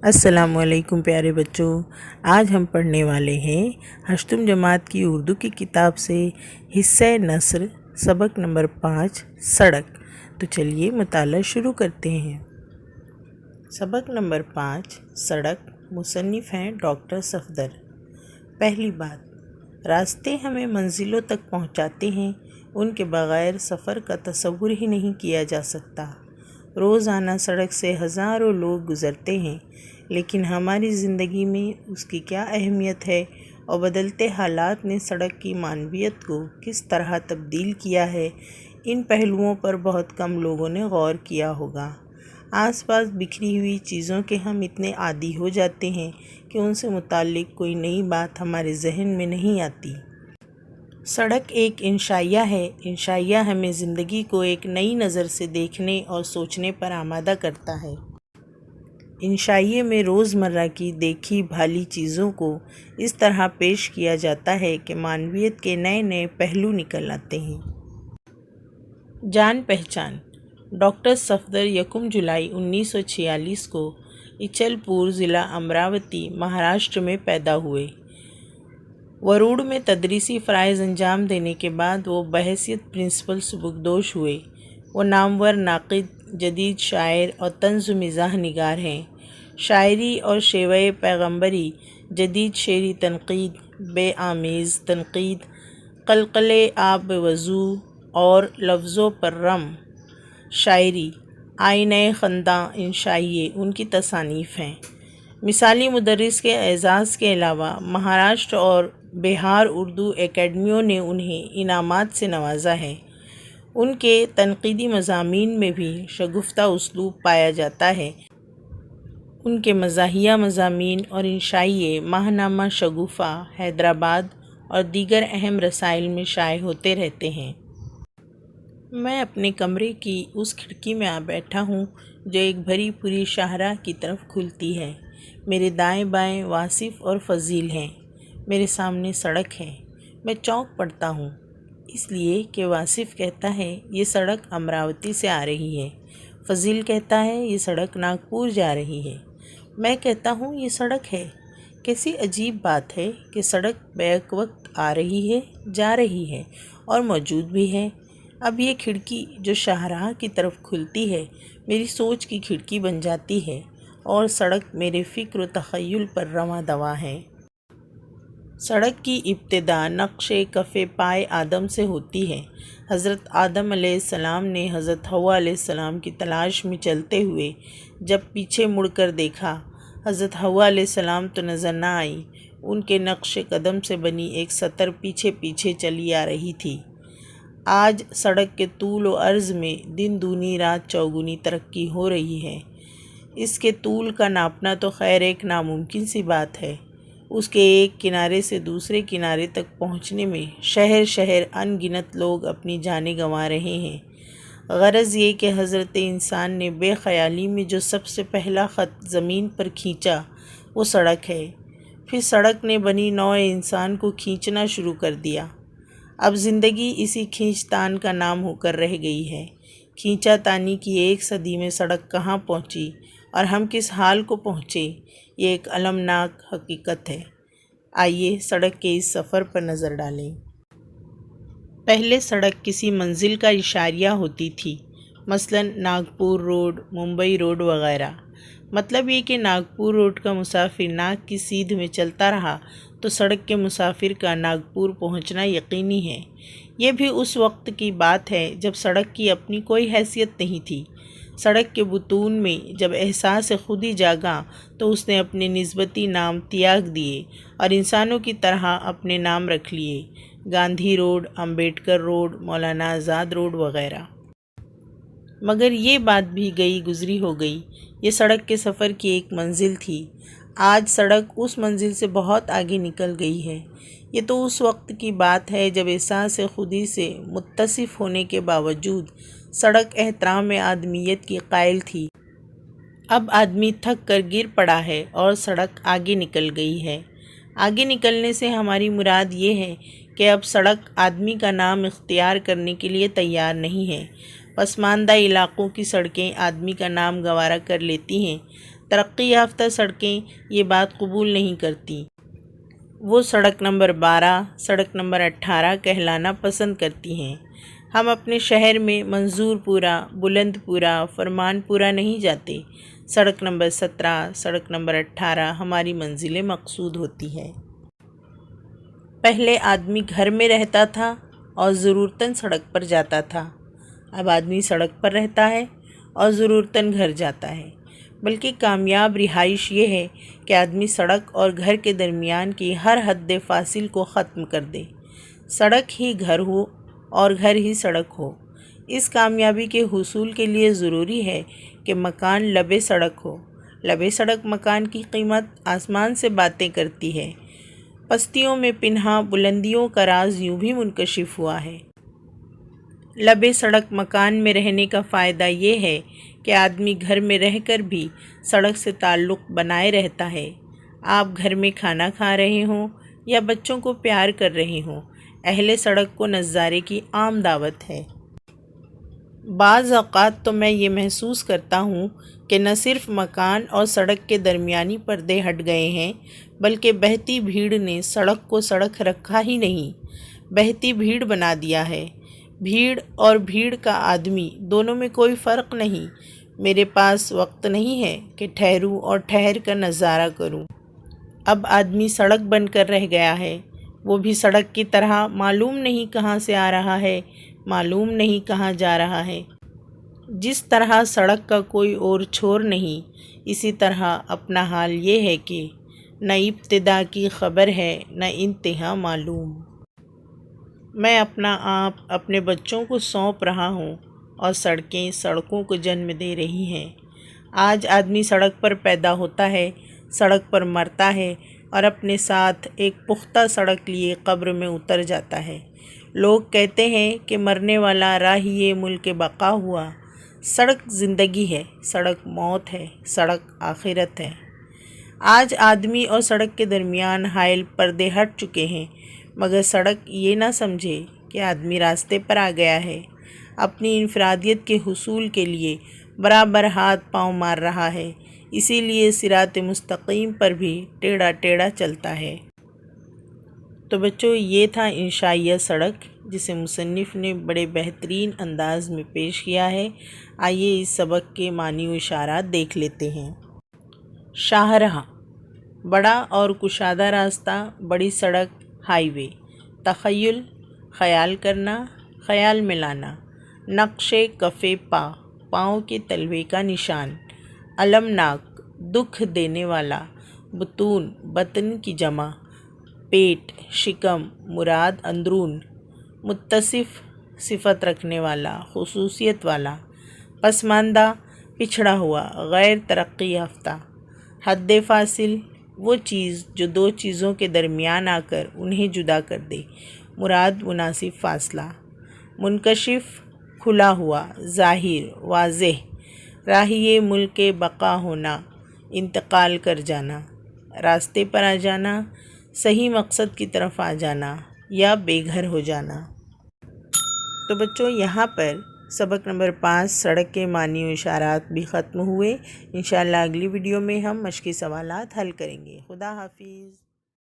السلام علیکم پیارے بچوں، آج ہم پڑھنے والے ہیں ہشتم جماعت کی اردو کی کتاب سے حصہ نثر سبق نمبر 5 سڑک۔ تو چلیے مطالعہ شروع کرتے ہیں۔ سبق نمبر 5 سڑک، مصنف ہیں ڈاکٹر صفدر۔ پہلی بات، راستے ہمیں منزلوں تک پہنچاتے ہیں، ان کے بغیر سفر کا تصور ہی نہیں کیا جا سکتا۔ روزانہ سڑک سے ہزاروں لوگ گزرتے ہیں، لیکن ہماری زندگی میں اس کی کیا اہمیت ہے اور بدلتے حالات نے سڑک کی معنویت کو کس طرح تبدیل کیا ہے، ان پہلوؤں پر بہت کم لوگوں نے غور کیا ہوگا۔ آس پاس بکھری ہوئی چیزوں کے ہم اتنے عادی ہو جاتے ہیں کہ ان سے متعلق کوئی نئی بات ہمارے ذہن میں نہیں آتی۔ سڑک ایک انشائیہ ہے۔ انشائیہ ہمیں زندگی کو ایک نئی نظر سے دیکھنے اور سوچنے پر آمادہ کرتا ہے۔ انشائیے میں روزمرہ کی دیکھی بھالی چیزوں کو اس طرح پیش کیا جاتا ہے کہ معنویت کے نئے نئے پہلو نکل آتے ہیں۔ جان پہچان۔ ڈاکٹر صفدر 1 جولائی 1946 کو اچل پور ضلع امراوتی، مہاراشٹر میں پیدا ہوئے۔ وروڑ میں تدریسی فرائض انجام دینے کے بعد وہ بحیثیت پرنسپل سبکدوش ہوئے۔ وہ نامور ناقد، جدید شاعر اور طنز و مزاح نگار ہیں۔ شاعری اور شیوہ پیغمبری، جدید شعری تنقید، بے آمیز تنقید، قلقلِ آب وضو اور لفظوں پر رم شاعری، آئینۂ خنداں انشائیے ان کی تصانیف ہیں۔ مثالی مدرس کے اعزاز کے علاوہ مہاراشٹر اور بہار اردو اکیڈمیوں نے انہیں انعامات سے نوازا ہے۔ ان کے تنقیدی مضامین میں بھی شگفتہ اسلوب پایا جاتا ہے۔ ان کے مزاحیہ مضامین اور انشائیے ماہنامہ شگوفہ، حیدرآباد اور دیگر اہم رسائل میں شائع ہوتے رہتے ہیں۔ میں اپنے کمرے کی اس کھڑکی میں آ بیٹھا ہوں جو ایک بھری پوری شاہراہ کی طرف کھلتی ہے۔ میرے دائیں بائیں واصف اور فضیل ہیں۔ میرے سامنے سڑک ہے۔ میں چونک پڑتا ہوں، اس لیے کہ واصف کہتا ہے یہ سڑک امراوتی سے آ رہی ہے، فضیل کہتا ہے یہ سڑک ناگپور جا رہی ہے۔ میں کہتا ہوں یہ سڑک ہے۔ کیسی عجیب بات ہے کہ سڑک بیک وقت آ رہی ہے، جا رہی ہے اور موجود بھی ہے۔ اب یہ کھڑکی جو شاہراہ کی طرف کھلتی ہے، میری سوچ کی کھڑکی بن جاتی ہے اور سڑک میرے فکر و تخیل پر رواں دواں ہے۔ سڑک کی ابتدا نقش کف پائے آدم سے ہوتی ہے۔ حضرت آدم علیہ السلام نے حضرت حوا علیہ السلام کی تلاش میں چلتے ہوئے جب پیچھے مڑ کر دیکھا، حضرت حوا علیہ السلام تو نظر نہ آئی، ان کے نقش قدم سے بنی ایک سطر پیچھے پیچھے چلی آ رہی تھی۔ آج سڑک کے طول و عرض میں دن دگنی رات چوگنی ترقی ہو رہی ہے۔ اس کے طول کا ناپنا تو خیر ایک ناممکن سی بات ہے۔ اس کے ایک کنارے سے دوسرے کنارے تک پہنچنے میں شہر شہر ان گنت لوگ اپنی جانیں گنوا رہے ہیں۔ غرض یہ کہ حضرت انسان نے بے خیالی میں جو سب سے پہلا خط زمین پر کھینچا وہ سڑک ہے۔ پھر سڑک نے بنی نوع انسان کو کھینچنا شروع کر دیا۔ اب زندگی اسی کھینچ تان کا نام ہو کر رہ گئی ہے۔ کھینچا تانی کی ایک صدی میں سڑک کہاں پہنچی اور ہم کس حال کو پہنچے، یہ ایک المناک حقیقت ہے۔ آئیے سڑک کے اس سفر پر نظر ڈالیں۔ پہلے سڑک کسی منزل کا اشاریہ ہوتی تھی، مثلاً ناگپور روڈ، ممبئی روڈ وغیرہ۔ مطلب یہ کہ ناگپور روڈ کا مسافر ناگ کی سیدھ میں چلتا رہا تو سڑک کے مسافر کا ناگپور پہنچنا یقینی ہے۔ یہ بھی اس وقت کی بات ہے جب سڑک کی اپنی کوئی حیثیت نہیں تھی۔ سڑک کے بطون میں جب احساس خودی جاگا تو اس نے اپنے نسبتی نام تیاگ دیے اور انسانوں کی طرح اپنے نام رکھ لیے، Gandhi road, Ambedkar road, Maulana Azad road وغیرہ۔ مگر یہ بات بھی گئی گزری ہو گئی۔ یہ سڑک کے سفر کی ایک منزل تھی۔ آج سڑک اس منزل سے بہت آگے نکل گئی ہے۔ یہ تو اس وقت کی بات ہے جب احساس خودی سے متصف ہونے کے باوجود سڑک احترام آدمیت کی قائل تھی۔ اب آدمی تھک کر گر پڑا ہے اور سڑک آگے نکل گئی ہے۔ آگے نکلنے سے ہماری مراد یہ ہے کہ اب سڑک آدمی کا نام اختیار کرنے کے لیے تیار نہیں ہے۔ پسماندہ علاقوں کی سڑکیں آدمی کا نام گوارا کر لیتی ہیں۔ ترقی یافتہ سڑکیں یہ بات قبول نہیں کرتی، وہ سڑک نمبر 12، سڑک نمبر 18 کہلانا پسند کرتی ہیں۔ ہم اپنے شہر میں منظور پورہ، بلند پورہ، فرمان پورہ نہیں جاتے، سڑک نمبر 17، سڑک نمبر 18 ہماری منزل مقصود ہوتی ہے۔ پہلے آدمی گھر میں رہتا تھا اور ضرورتاً سڑک پر جاتا تھا، اب آدمی سڑک پر رہتا ہے اور ضرورتاً گھر جاتا ہے۔ بلکہ کامیاب رہائش یہ ہے کہ آدمی سڑک اور گھر کے درمیان کی ہر حد فاصل کو ختم کر دے، سڑک ہی گھر ہو اور گھر ہی سڑک ہو۔ اس کامیابی کے حصول کے لیے ضروری ہے کہ مکان لبے سڑک ہو۔ لبے سڑک مکان کی قیمت آسمان سے باتیں کرتی ہے۔ پستیوں میں پنہاں بلندیوں کا راز یوں بھی منکشف ہوا ہے۔ لبے سڑک مکان میں رہنے کا فائدہ یہ ہے کہ آدمی گھر میں رہ کر بھی سڑک سے تعلق بنائے رہتا ہے۔ آپ گھر میں کھانا کھا رہے ہوں یا بچوں کو پیار کر رہے ہوں، اہل سڑک کو نظارے کی عام دعوت ہے۔ بعض اوقات تو میں یہ محسوس کرتا ہوں کہ نہ صرف مکان اور سڑک کے درمیانی پردے ہٹ گئے ہیں، بلکہ بہتی بھیڑ نے سڑک کو سڑک رکھا ہی نہیں، بہتی بھیڑ بنا دیا ہے۔ بھیڑ اور بھیڑ کا آدمی دونوں میں کوئی فرق نہیں۔ میرے پاس وقت نہیں ہے کہ ٹھہروں اور ٹھہر کر نظارہ کروں۔ اب آدمی سڑک بن کر رہ گیا ہے، وہ بھی سڑک کی طرح معلوم نہیں کہاں سے آ رہا ہے، معلوم نہیں کہاں جا رہا ہے۔ جس طرح سڑک کا کوئی اور چھور نہیں، اسی طرح اپنا حال یہ ہے کہ نہ ابتدا کی خبر ہے نہ انتہا معلوم۔ میں اپنا آپ اپنے بچوں کو سونپ رہا ہوں اور سڑکیں سڑکوں کو جنم دے رہی ہیں۔ آج آدمی سڑک پر پیدا ہوتا ہے، سڑک پر مرتا ہے اور اپنے ساتھ ایک پختہ سڑک لیے قبر میں اتر جاتا ہے۔ لوگ کہتے ہیں کہ مرنے والا راہی ملک بقا ہوا۔ سڑک زندگی ہے، سڑک موت ہے، سڑک آخرت ہے۔ آج آدمی اور سڑک کے درمیان حائل پردے ہٹ چکے ہیں، مگر سڑک یہ نہ سمجھے کہ آدمی راستے پر آ گیا ہے، اپنی انفرادیت کے حصول کے لیے برابر ہاتھ پاؤں مار رہا ہے، اسی لیے صراط مستقیم پر بھی ٹیڑھا ٹیڑھا چلتا ہے۔ تو بچوں، یہ تھا انشائیہ سڑک، جسے مصنف نے بڑے بہترین انداز میں پیش کیا ہے۔ آئیے اس سبق کے معنی و اشارات دیکھ لیتے ہیں۔ شاہراہ، بڑا اور کشادہ راستہ، بڑی سڑک، ہائی وے۔ تخیل، خیال کرنا، خیال میں لانا۔ نقش کف پا، پاؤں کے تلوے کا نشان۔ المناک، دکھ دینے والا۔ بطون، بطن کی جمع۔ پیٹ، شکم، مراد اندرون۔ متصف، صفت رکھنے والا، خصوصیت والا۔ پسماندہ، پچھڑا ہوا، غیر ترقی یافتہ۔ حد فاصل، وہ چیز جو دو چیزوں کے درمیان آ کر انہیں جدا کر دے، مراد مناسب فاصلہ۔ منکشف، کھلا ہوا، ظاہر، واضح۔ راہی ملک بقا ہونا، انتقال کر جانا۔ راستے پر آ جانا، صحیح مقصد کی طرف آ جانا یا بے گھر ہو جانا۔ تو بچوں، یہاں پر سبق نمبر 5 سڑک کے معنی و اشارات بھی ختم ہوئے۔ انشاءاللہ اگلی ویڈیو میں ہم مشقی سوالات حل کریں گے۔ خدا حافظ۔